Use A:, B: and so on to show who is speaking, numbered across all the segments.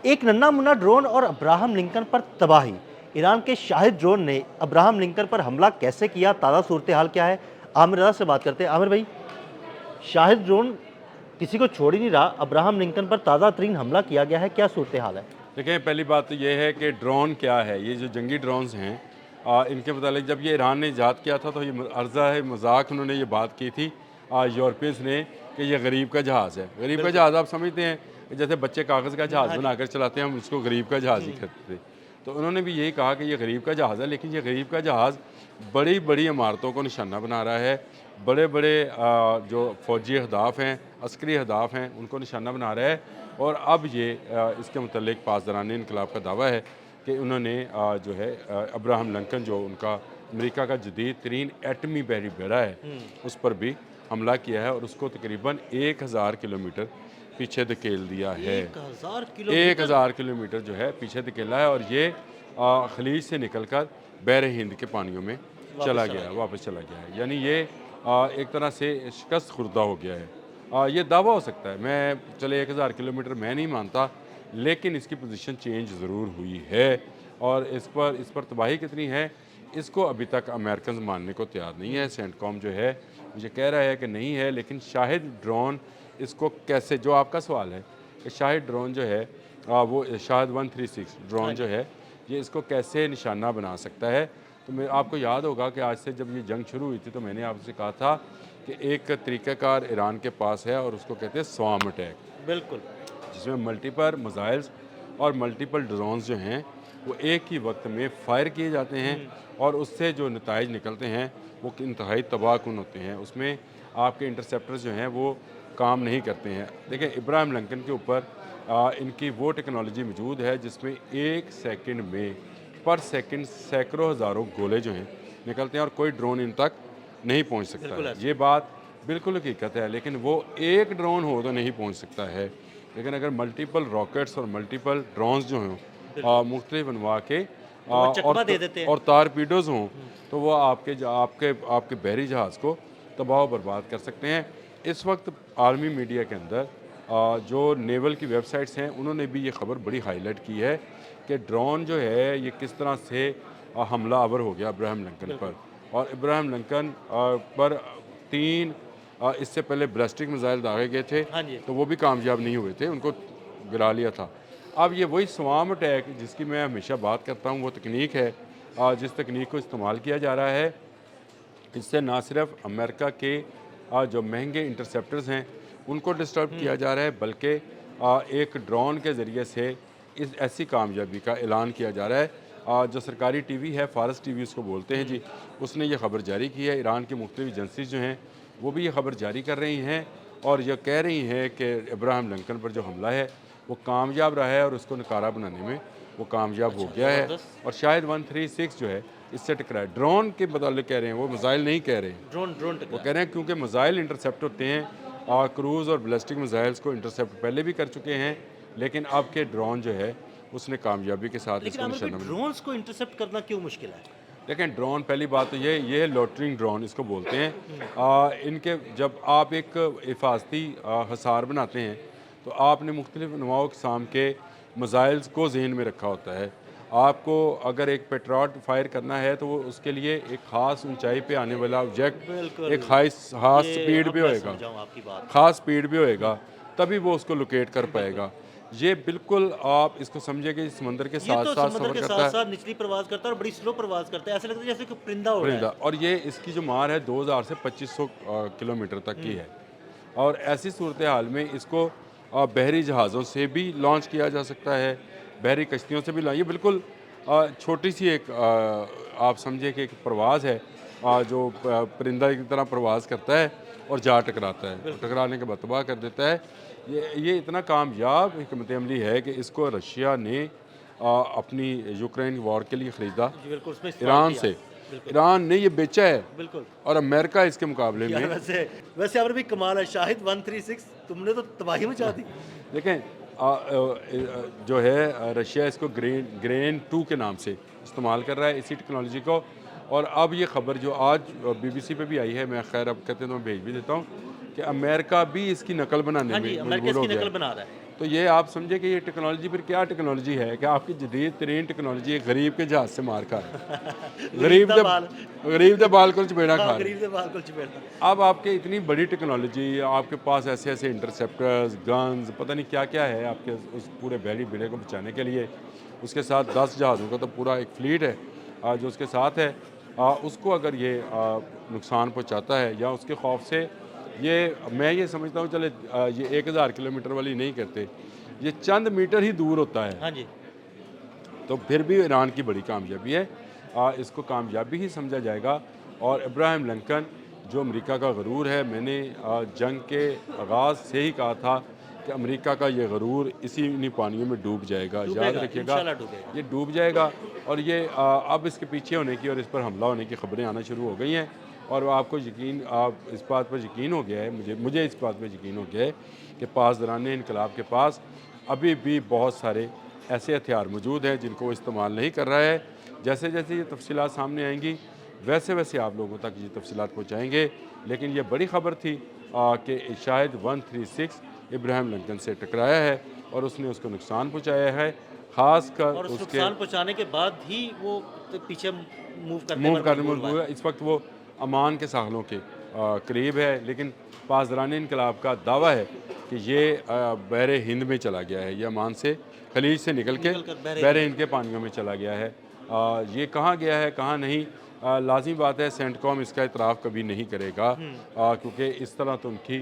A: ایک ننھا منا ڈرون اور ابراہم لنکن پر تباہی۔ ایران کے شاہد ڈرون نے ابراہم لنکن پر حملہ کیسے کیا، تازہ صورتحال کیا ہے؟ عامر رضا سے بات کرتے ہیں۔ عامر بھائی، شاہد ڈرون کسی کو چھوڑ ہی نہیں رہا، ابراہم لنکن پر تازہ ترین حملہ کیا گیا ہے، کیا صورتحال ہے؟
B: دیکھیں، پہلی بات تو یہ ہے کہ ڈرون کیا ہے۔ یہ جو جنگی ڈرونز ہیں، ان کے متعلق جب یہ ایران نے ایجاد کیا تھا تو یہ عرضہ ہے مذاق انہوں نے یہ بات کی تھی یورپینز نے کہ یہ غریب کا جہاز ہے۔ غریب کا جہاز آپ سمجھتے ہیں کہ جیسے بچے کاغذ کا جہاز بنا کر چلاتے ہیں، ہم اس کو غریب کا جہاز ہی کہتے تھے۔ تو انہوں نے بھی یہی کہا کہ یہ غریب کا جہاز ہے، لیکن یہ غریب کا جہاز بڑی بڑی عمارتوں کو نشانہ بنا رہا ہے، بڑے بڑے جو فوجی اہداف ہیں، عسکری اہداف ہیں، ان کو نشانہ بنا رہا ہے۔ اور اب یہ اس کے متعلق پاسداران انقلاب کا دعویٰ ہے کہ انہوں نے جو ہے ابراہم لنکن جو ان کا امریکہ کا جدید ترین ایٹمی بحری بیڑا ہے، اس پر بھی حملہ کیا ہے اور اس کو تقریباً 1000 کلومیٹر پیچھے دھکیل دیا ہے۔ 1000 کلومیٹر جو ہے پیچھے دھکیلا ہے، اور یہ خلیج سے نکل کر بحر ہند کے پانیوں میں واپس چلا گیا ہے۔ یعنی یہ ایک طرح سے شکست خوردہ ہو گیا ہے۔ یہ دعویٰ ہو سکتا ہے، میں چلے 1000 کلومیٹر میں نہیں مانتا، لیکن اس کی پوزیشن چینج ضرور ہوئی ہے، اور اس پر تباہی کتنی ہے اس کو ابھی تک امریکنز ماننے کو تیار نہیں ہے۔ سینٹ کام جو ہے مجھے کہہ رہا ہے کہ نہیں ہے، لیکن شاہد ڈرون اس کو کیسے، جو آپ کا سوال ہے کہ شاہد ڈرون جو ہے وہ شاہد 136 ڈرون جو ہے یہ اس کو کیسے نشانہ بنا سکتا ہے، تو آپ کو یاد ہوگا کہ آج سے جب یہ جنگ شروع ہوئی تھی تو میں نے آپ سے کہا تھا کہ ایک طریقہ کار ایران کے پاس ہے اور اس کو کہتے ہیں سوام اٹیک،
A: بالکل،
B: جس میں ملٹیپل میزائلز اور ملٹیپل ڈرونز جو ہیں وہ ایک ہی وقت میں فائر کیے جاتے ہیں، اور اس سے جو نتائج نکلتے ہیں وہ انتہائی تباہ کن ہوتے ہیں۔ اس میں آپ کے انٹرسیپٹرز جو ہیں وہ کام نہیں کرتے ہیں۔ دیکھیں، ابراہم لنکن کے اوپر ان کی وہ ٹیکنالوجی موجود ہے جس میں 1 سیکنڈ میں پر سیکنڈ سینکڑوں ہزاروں گولے جو ہیں نکلتے ہیں، اور کوئی ڈرون ان تک نہیں پہنچ سکتا ہے۔ یہ بات بالکل حقیقت ہے، لیکن وہ ایک ڈرون ہو تو نہیں پہنچ سکتا ہے، لیکن اگر ملٹیپل راکٹس اور ملٹیپل ڈرونز جو ہوں مختلف انواع کے اور تارپیڈوز ہوں تو وہ آپ کے بحری جہاز کو تباہ و برباد کر سکتے ہیں۔ اس وقت عالمی میڈیا کے اندر جو نیول کی ویب سائٹس ہیں انہوں نے بھی یہ خبر بڑی ہائی لائٹ کی ہے کہ ڈرون جو ہے یہ کس طرح سے حملہ آور ہو گیا ابراہم لنکن پر، اور ابراہم لنکن پر 3 اس سے پہلے بیلسٹک میزائل داغے گئے تھے تو وہ بھی کامیاب نہیں ہوئے تھے، ان کو گرا لیا تھا۔ اب یہ وہی سوام اٹیک جس کی میں ہمیشہ بات کرتا ہوں، وہ تکنیک ہے جس تکنیک کو استعمال کیا جا رہا ہے۔ اس سے نہ صرف امریکہ کے جو مہنگے انٹرسیپٹرز ہیں ان کو ڈسٹرب کیا جا رہا ہے، بلکہ ایک ڈرون کے ذریعے سے اس ایسی کامیابی کا اعلان کیا جا رہا ہے۔ جو سرکاری ٹی وی ہے، فارس ٹی وی اس کو بولتے ہیں جی، اس نے یہ خبر جاری کی ہے۔ ایران کی مختلف ایجنسیز جو ہیں وہ بھی یہ خبر جاری کر رہی ہیں اور یہ کہہ رہی ہیں کہ ابراہم لنکن پر جو حملہ ہے وہ کامیاب رہا ہے، اور اس کو نکارہ بنانے میں وہ کامیاب ہو گیا ہے، اور شاید 136 جو ہے اس سے ٹکرا ہے۔ ڈرون کے متعلق کہہ رہے ہیں، وہ میزائل نہیں کہہ رہے ہیں، وہ کہہ رہے ہیں کیونکہ میزائل انٹرسیپٹ ہوتے ہیں، کروز اور بیلسٹک میزائلز کو انٹرسیپٹ پہلے بھی کر چکے ہیں، لیکن اب کے ڈرون جو ہے اس نے کامیابی کے ساتھ اس کو نشانہ بنایا۔
A: ڈرونز کو انٹرسیپٹ کرنا کیوں مشکل ہے؟
B: لیکن ڈرون پہلی بات تو یہ ہے لوٹرنگ ڈرون اس کو بولتے ہیں۔ ان کے جب آپ ایک حفاظتی حصار بناتے ہیں تو آپ نے مختلف انواع و اقسام کے میزائلز کو ذہن میں رکھا ہوتا ہے۔ آپ کو اگر ایک پیٹراٹ فائر کرنا ہے تو وہ اس کے لیے ایک خاص اونچائی پہ آنے والا آبجیکٹ ایک خاص سپیڈ بھی ہوئے گا، خاص سپیڈ بھی ہوئے گا، تبھی وہ اس کو لوکیٹ کر پائے گا۔ یہ بالکل آپ اس کو سمجھے کہ سمندر کے ساتھ ساتھ سفر کرتا ہے،
A: نچلی پرواز کرتا ہے اور بڑی سلو پرواز کرتا ہے، ایسا لگتا ہے جیسے کہ پرندہ ہو رہا ہے۔
B: اور یہ اس کی جو مار ہے 2000 سے 2500 کلومیٹر تک کی ہے، اور ایسی صورتحال میں اس کو بحری جہازوں سے بھی لانچ کیا جا سکتا ہے، بحری کشتیوں سے بھی یہ بالکل چھوٹی سی ایک آپ سمجھے کہ ایک پرواز ہے جو پرندہ کی طرح پرواز کرتا ہے اور جا ٹکراتا ہے، ٹکرانے کے بعد تباہ کر دیتا ہے۔ یہ اتنا کامیاب حکمت عملی ہے کہ اس کو رشیا نے اپنی یوکرین وار کے لیے خریدا ایران سے، ایران نے یہ بیچا ہے، اور امریکہ اس کے مقابلے میں
A: ویسے اور بھی کمال ہے، شاہد 136 تم نے تو تباہی مچا دی۔
B: دیکھیں جو ہے رشیا اس کو گرین 2 کے نام سے استعمال کر رہا ہے اسی ٹیکنالوجی کو، اور اب یہ خبر جو آج بی بی سی پہ بھی آئی ہے، میں خیر اب کہتے ہیں تو میں بھیج بھی دیتا ہوں کہ امریکہ بھی اس کی نقل بنانے میں مجبور ہو گیا ہے۔ تو یہ آپ سمجھے کہ یہ ٹیکنالوجی پھر کیا ٹیکنالوجی ہے کہ آپ کی جدید ترین ٹیکنالوجی ایک غریب کے جہاز سے مار کھا ہے غریب دے بال کو چپیڑا کھا رہے ہیں۔ اب آپ کے اتنی بڑی ٹیکنالوجی، آپ کے پاس ایسے ایسے انٹرسیپٹرز، گنز، پتہ نہیں کیا کیا ہے آپ کے اس پورے بحری بیڑے کو بچانے کے لیے، اس کے ساتھ 10 جہازوں کا تو پورا ایک فلیٹ ہے جو اس کے ساتھ ہے، اس کو اگر یہ نقصان پہنچاتا ہے یا اس کے خوف سے میں یہ سمجھتا ہوں چلے یہ 1000 کلومیٹر والی نہیں کرتے، یہ چند میٹر ہی دور ہوتا ہے،
A: ہاں جی،
B: تو پھر بھی ایران کی بڑی کامیابی ہے، اس کو کامیابی ہی سمجھا جائے گا۔ اور ابراہیم لنکن جو امریکہ کا غرور ہے، میں نے جنگ کے آغاز سے ہی کہا تھا کہ امریکہ کا یہ غرور انہی پانیوں میں ڈوب جائے گا، یاد رکھیے گا
A: انشاءاللہ ڈوبے گا۔
B: یہ ڈوب جائے گا، اور یہ اب اس کے پیچھے ہونے کی اور اس پر حملہ ہونے کی خبریں آنا شروع ہو گئی ہیں، اور آپ کو اس بات پر یقین ہو گیا ہے، مجھے اس بات پر یقین ہو گیا ہے کہ پاسداران انقلاب کے پاس ابھی بھی بہت سارے ایسے ہتھیار موجود ہیں جن کو وہ استعمال نہیں کر رہا ہے۔ جیسے جیسے یہ تفصیلات سامنے آئیں گی ویسے ویسے آپ لوگوں تک یہ تفصیلات پہنچائیں گے، لیکن یہ بڑی خبر تھی کہ شاہد 136 ابراہیم لنکن سے ٹکرایا ہے اور اس نے اس کو نقصان پہنچایا ہے، خاص کر
A: اور اس
B: اس کے
A: نقصان پہنچانے کے بعد ہی وہ پیچھے موو کرنے
B: موو
A: پر
B: کرنے
A: مجبور ہوا
B: مجبور ہے۔ اس وقت وہ امان کے ساحلوں کے قریب ہے، لیکن پاسداران انقلاب کا دعویٰ ہے کہ یہ بحر ہند میں چلا گیا ہے، یہ امان سے خلیج سے نکل کے
A: کر
B: بحر ہند کے پانیوں میں چلا گیا ہے۔ یہ کہاں گیا ہے کہاں نہیں، لازمی بات ہے سینٹ کام اس کا اعتراف کبھی نہیں کرے گا، کیونکہ اس طرح تو ان کی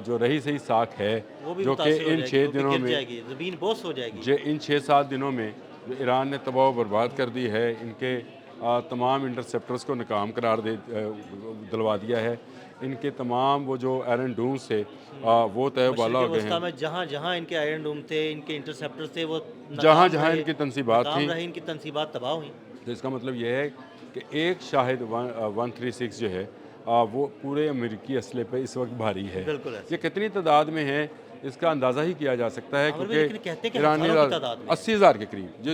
B: جو رہی سہی ساکھ ہے
A: وہ بھی
B: جو کہ
A: متاثر ہو
B: ان
A: جائے گی،
B: 6
A: وہ بھی
B: دنوں
A: گر
B: میں
A: جائے گی، زمین بوس ہو جائے گی۔
B: ان 6-7 دنوں میں جو ایران نے تباہ و برباد کر دی ہے، ان کے تمام انٹرسیپٹرز کو ناکام قرار دلوا دیا ہے، ان کے تمام وہ جو آئرن ڈوم سے وہ طے و بالا
A: مشرق
B: ہو گئے ہیں،
A: وسطیٰ میں جہاں جہاں ان کے آئرن ڈوم تھے، ان کے انٹرسیپٹر تھے، وہ
B: جہاں
A: ناکام
B: جہاں
A: رہے،
B: ان کی تنصیبات
A: ناکام
B: تھیں،
A: رہے، ان کی تنصیبات تباہ ہوئیں۔
B: تو اس کا مطلب یہ ہے کہ ایک شاہد 136 جو ہے وہ پورے امریکی اسلحے پہ اس وقت بھاری ہے۔
A: بالکل ایسے
B: یہ کتنی تعداد میں ہے اس کا اندازہ ہی کیا جا سکتا ہے،
A: عامر بھائی، لیکن کہتے ہیں کہ ہزاروں کی تعداد میں
B: 80,000 کے قریب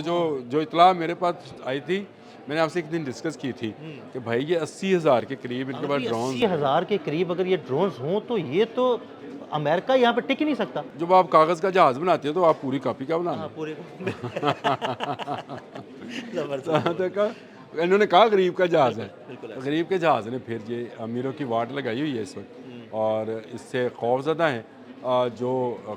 B: جو اطلاع میرے پاس آئی تھی، میں نے آپ سے ایک دن ڈسکس کی تھی کہ بھائی یہ 80,000 کے قریب ان کے پاس ڈرونز ہیں۔
A: 80,000 کے قریب اگر یہ ڈرونز ہوں تو یہ تو امریکہ یہاں پہ ٹک ہی نہیں سکتا۔
B: جب آپ کاغذ کا جہاز بناتے ہو تو آپ پوری کاپی کا بنانا
A: ہاں پورے
B: دیکھا انہوں نے کہا غریب کا جہاز ہے،
A: بالکل
B: غریب کے جہاز نے پھر یہ امیروں کی واٹ لگائی ہوئی ہے اس وقت، اور اس سے خوف زدہ ہیں جو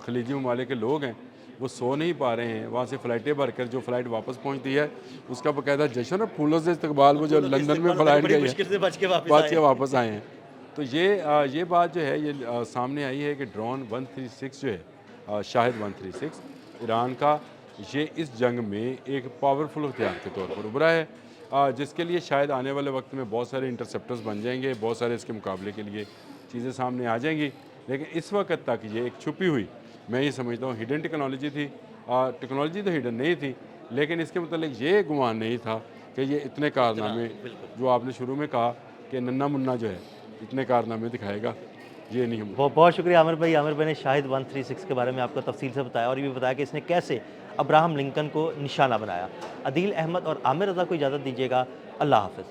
B: خلیجی ممالک کے لوگ ہیں، وہ سو نہیں پا رہے ہیں، وہاں سے فلائٹیں بھر کر جو فلائٹ واپس پہنچتی ہے اس کا باقاعدہ جشن اور پھولوں سے استقبال، وہ جو لندن میں فلائٹ
A: بڑی
B: گئی
A: مشکل سے بچ کے
B: کے واپس آئے ہیں۔ تو یہ بات جو ہے یہ سامنے آئی ہے کہ ڈرون 136 جو ہے شاہد 136 ایران کا، یہ اس جنگ میں ایک پاورفل ہتھیار کے طور پر ابھرا ہے، جس کے لیے شاید آنے والے وقت میں بہت سارے انٹرسیپٹرز بن جائیں گے، بہت سارے اس کے مقابلے کے لیے چیزیں سامنے آ جائیں گی، لیکن اس وقت تک یہ ایک چھپی ہوئی، میں یہ سمجھتا ہوں ہڈن ٹیکنالوجی تھی، ٹیکنالوجی تو ہڈن نہیں تھی، لیکن اس کے متعلق یہ گمان نہیں تھا کہ یہ اتنے کارنامے جو آپ نے شروع میں کہا کہ ننا منا جو ہے اتنے کارنامے دکھائے گا، یہ نہیں ہم
A: بہت شکریہ عامر بھائی نے شاہد 136 کے بارے میں آپ کو تفصیل سے بتایا، اور یہ بھی بتایا کہ اس نے کیسے ابراہم لنکن کو نشانہ بنایا۔ عدیل احمد اور عامر رضا کو اجازت دیجیے گا، اللہ حافظ۔